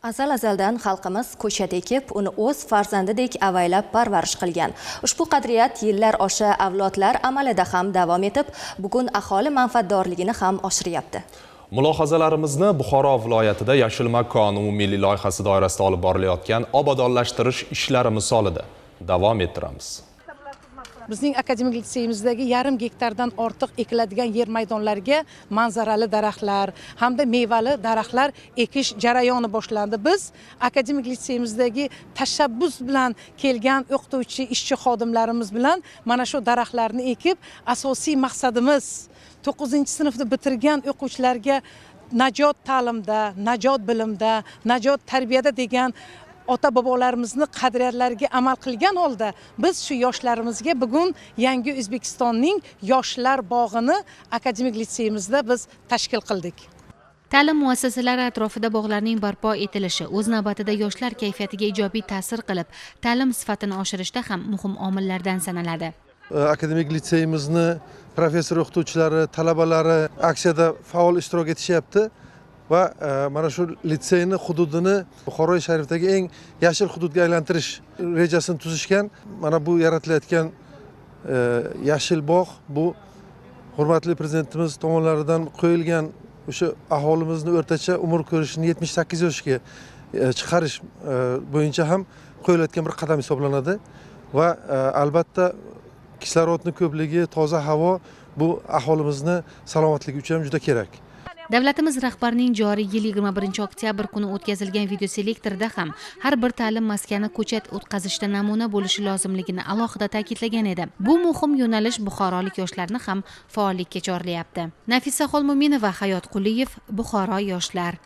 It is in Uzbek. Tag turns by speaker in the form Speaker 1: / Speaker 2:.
Speaker 1: Azal-azaldan xalqimiz ko'chat ekib, uni o'z farzandidek avaylab parvarish qilgan. Ushbu qadriyat yillar osha avlodlar amalida ham davom etib, bugun aholi manfaatdorligini ham oshiryapti.
Speaker 2: Mulohazalarimizni Buxoro viloyatida Yashil makon umummilliy loyihasi doirasida olib borilayotgan obodonlashtirish ishlari misolida davom ettiramiz.
Speaker 3: Bizning akademik litseyimizdagi 1,5 gektardan ortiq ekiladigan yer maydonlariga manzarali daraxtlar hamda mevali daraxtlar ekish jarayoni boshlandi. Biz akademik litseyimizdagi tashabbus bilan kelgan o'qituvchi, ishchi xodimlarimiz bilan mana shu daraxtlarni ekib, asosiy maqsadimiz 9-sinfni bitirgan o'quvchilarga najot ta'limda, najot bilimda, najot tarbiyada degan ota-bobolarimizni qadriyatlariga amal qilgan holda biz shu yoshlarimizga bugun Yangi O'zbekistonning yoshlar bog'ini akademik litseyimizda biz tashkil qildik.
Speaker 4: Ta'lim muassasalari atrofida bog'larning barpo etilishi o'z navbatida yoshlar kayfiyatiga ijobiy ta'sir qilib, ta'lim sifatini oshirishda ham muhim omillardan sanaladi.
Speaker 5: Akademik litseyimizni professor o'qituvchilari, talabalari aksiyada faol ishtirok etishyapti. Va mana shu litseyni hududini Buxoro shahrifdagi eng yashil hududga aylantirish rejasini tuzishgan. Mana bu yaratilayotgan yashil bog' bu hurmatli prezidentimiz tomonidan qo'yilgan o'sha aholimizni o'rtacha umr ko'rishini 78 yoshga chiqarish bo'yicha ham qo'yilayotgan bir qadam hisoblanadi. Va albatta kislorodning ko'pligi, toza havo bu aholimizni salomatligi uchun ham juda kerak.
Speaker 4: Davlatimiz rahbarining joriy yil 21 oktyabr kuni o'tkazilgan videoselektorda ham har bir ta'lim maskani ko'chat o'tkazishda namuna bo'lishi lozimligini alohida ta'kidlagan edi. Bu muhim yo'nalish buxorolik yoshlarni ham faollikka chorlayapti. Nafisa Xolmuminova, Hayot Quliyev, Buxoro yoshlar.